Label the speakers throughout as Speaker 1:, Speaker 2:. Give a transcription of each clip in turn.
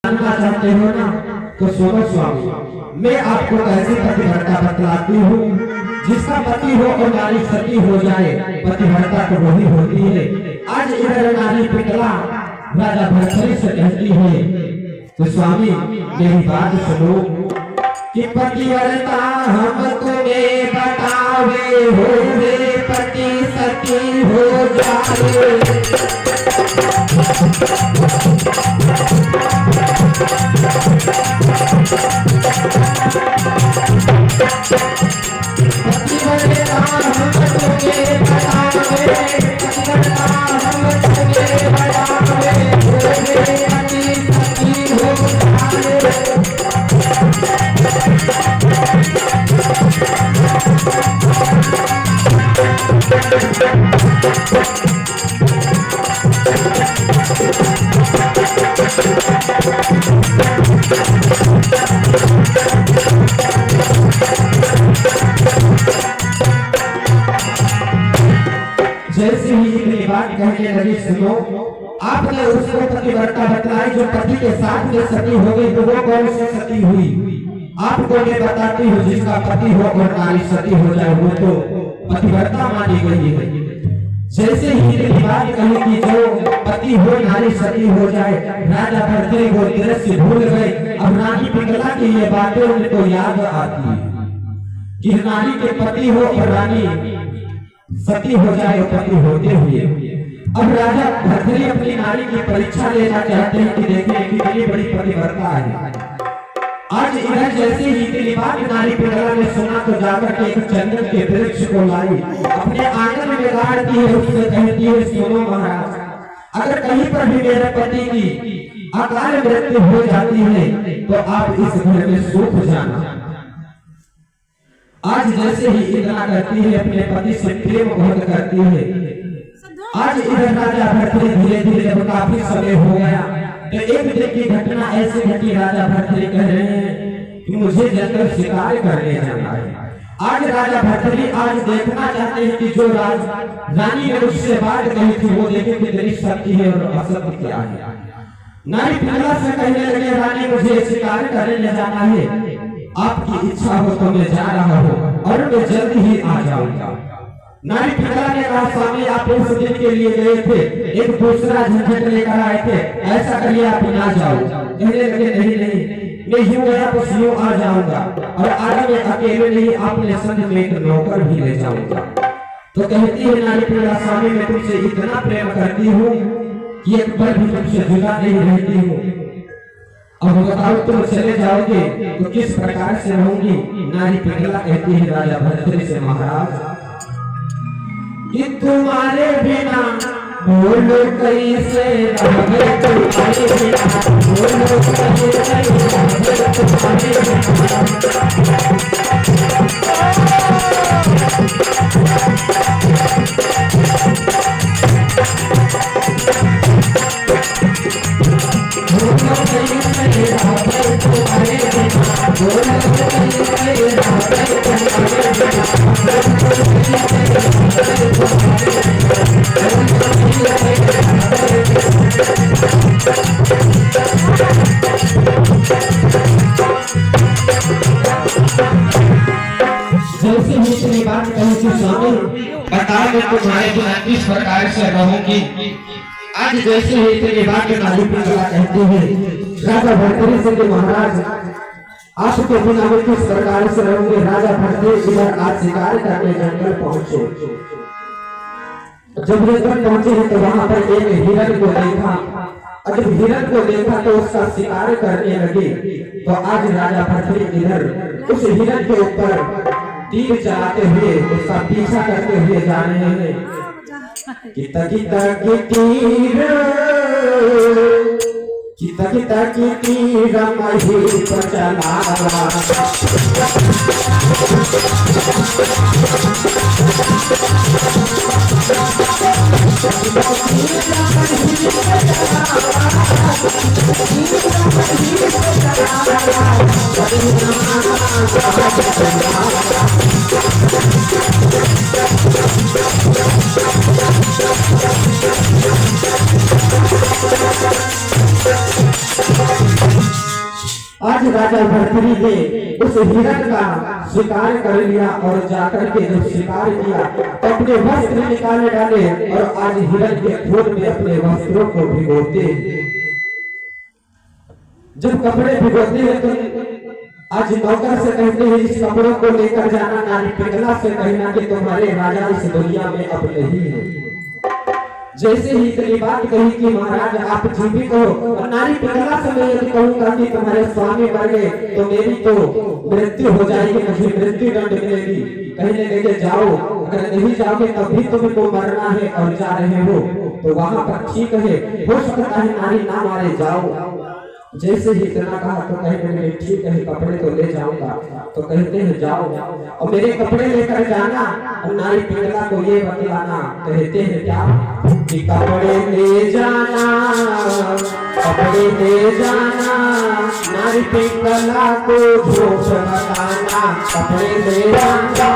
Speaker 1: जानना चाहते हो ना तो सुनो स्वामी, मैं आपको ऐसी पतिव्रता बतलाती हूँ। जिसका पति हो और नारी सती हो जाए, पतिव्रता तो वही होती है। आज इधर नारी पिटला राजा भरथरी से कहती है, तो स्वामी मेरी बात सुनो कि पतिव्रता हमको में बतावे हो रे, पति सती हो जाए। जैसे ही इतनी बात कहने लगी, सुनो आपने उसको पतिव्रता बतलाई जो पति के साथ में सती हो गई, तो वो कौन सी सती हुई? आपको मैं बताती हूँ, जिसका पति हो और नारी सती हो जाए वो तो पतिव्रता मानी गई है। जैसे ही इतनी बात कही कि जो पति हो नारी सती हो जाए, राजा भरथरी वो दृश्य भूल गए। अब रानी पिंगला की ये बातें उनको याद आती है कि नारी के पति हो और रानी सती हो जाए पति होते हुए। अब राजा भरथरी अपनी नारी की परीक्षा लेना चाहते हैं कि देखें कितनी बड़ी पतिव्रता है। आज इधर जैसे ही इतनी बात नारी पिंगला ने सुना तो जाकर के एक चंदन के वृक्ष को लाई, अपने आंगन में गाड़ती है, उससे कहती है, सुनो महाराज, अगर कहीं पर भी मेरे पति की अकाल मृत्यु हो जाती है तो आप इस घर में सूख जाना। आज जैसे ही इतना करती है, अपने पति से प्रेम बहुत करती है। आज इधर राजा भरथरी धीरे धीरे काफी समय हो गया, तो एक दिन की घटना ऐसे घटी, राजा भरथरी कह रहे हैं कि मुझे जंगल शिकार करने जाना है। आज राजा भरथरी आज देखना चाहते हैं कि जो रानी ने उससे बात कही थी वो देखे कितनी सत्य है और असत्य क्या है। नारी पिंगला से कहने लगे, रानी मुझे शिकार करने जाना है, आपकी इच्छा हो तो मैं जा रहा हूँ और मैं जल्द ही आ जाऊंगा। नारी पिंगला ने कहा, स्वामी आप उस दिन के लिए गए थे, एक दूसरा झंझट लेकर आए थे, ऐसा करिए आप ना जाओ। कहने लगे, नहीं नहीं, मैं यूं गया तो यूं आ जाऊंगा, और आज मैं अकेले नहीं अपने संग में एक नौकर भी ले जाऊंगा। तो कहती है नारी पिंगला, स्वामी मैं तुमसे इतना प्रेम करती हूँ कि एक पल भी तुमसे जुदा नहीं रहती हूँ। अब बताओ तुम चले जाओगे तो किस प्रकार से रहूंगी? नारी पिंगला कहती है राजा भरथरी से, महाराज कि तुम्हारे बिना बोलो कैसे रहोगे, तुम्हारे बिना बोलो कैसे रहोगे, तुम्हारे जैसे ही इतनी बात कही थी, स्वामी बताओ मैं तुम्हारे बिना किस प्रकार से रहूंगी। आज जैसे ही इतनी बात नारी पिंगला कहती है राजा भरथरी से, महाराज आपके बिना मैं किस प्रकार से रहूंगी। राजा भरथरी इधर आज शिकार करने जंगल पहुंचे। जब जंगल पहुंचे हैं तो वहां पर एक हिरण को देखा, और जब हिरण को देखा तो उसका शिकार करने लगे। तो आज राजा भरथरी इधर उस हिरण के ऊपर तीर चलाते हुए उसका पीछा करते हुए जा रहे हैं। किता किता की तीर, किता किता की तीर मही पर चलावा, आज राजा भर्तृहरि ने उस हिरण का शिकार कर लिया और जाकर के जब शिकार किया तो अपने वस्त्र निकाले डाले और आज हिरण के खून में अपने वस्त्रों को भिगोते हैं। जब कपड़े भिगोते हैं तो आज नौकर से कहते हैं इस कपड़ों को लेकर जाना नारी पिंगला से कहना कि तुम्हारे राजा इस दुनिया में अब नहीं है। जैसे ही इतनी बात कही कि महाराज आप जीवित हो और नारी पिंगला से मैं यदि कहूंगा कि तुम्हारे स्वामी मर गए तो मेरी तो मृत्यु हो जाएगी, मुझे मृत्यु दंड मिलेगी। कहने लगे जाओ, अगर नहीं जाओगे तब भी तुमको मरना है और जा रहे हो तो वहां पर ठीक है, हो सकता है नारी ना मारे, जाओ। जैसे ही इतना कहा तो कहने लगे ठीक है कपड़े तो ले जाऊंगा। तो कहते हैं जाओ और मेरे कपड़े लेकर जाना और नारी पिंगला को ये बतलाना। कहते हैं क्या कि कपड़े ले जाना, कपड़े ले जाना, नारी पिंगला को झूठ बताना, कपड़े ले जाना।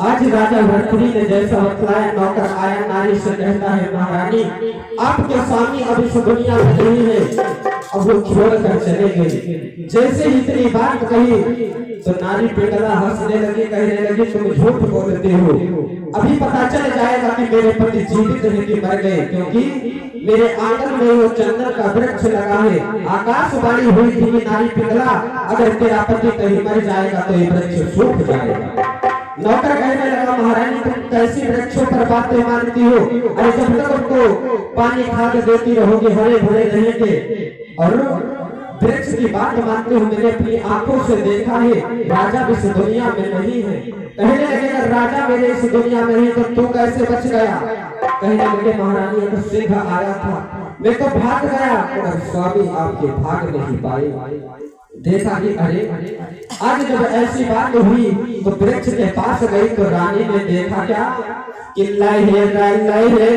Speaker 1: आज राजा भर्तृहरि ने जैसा बतलाया नौकर आया, नारी से कहता है महारानी आपके स्वामी अब इस दुनिया में नहीं है, अब वो छोड़ कर चले गए। जैसे इतनी बात कही तो नारी पिंगला हंसने लगी, कहने लगी तुम झूठ बोलते हो, अभी पता चल जाएगा कि मेरे पति जीवित है कि मर गए, क्योंकि मेरे आंगन में वो चंदन का वृक्ष लगा है। आकाशवाणी हुई थी कि नारी पिंगला अगर तेरा पति कहीं मर जाएगा तो ये वृक्ष सूख जाएगा। नौकर कहने लगा महारानी तुम कैसी वृक्षों पर बातें मानती हो, अरे जब तक उनको पानी खाद देती रहोगे हरे भरे रहेंगे और वृक्ष की बात मानते हो। मैंने अपनी आंखों से देखा है राजा इस दुनिया में नहीं है। कहने लगे अगर राजा मेरे इस दुनिया में नहीं तो तू कैसे बच गया। कहने लगे महारानी अगर सिंह आया था मैं तो भाग गया और स्वामी आपके भाग नहीं पाए। देखा कि अरे आज जब ऐसी बात हुई तो वृक्ष के पास गई तो रानी ने देखा क्या कि लहे लहे लहे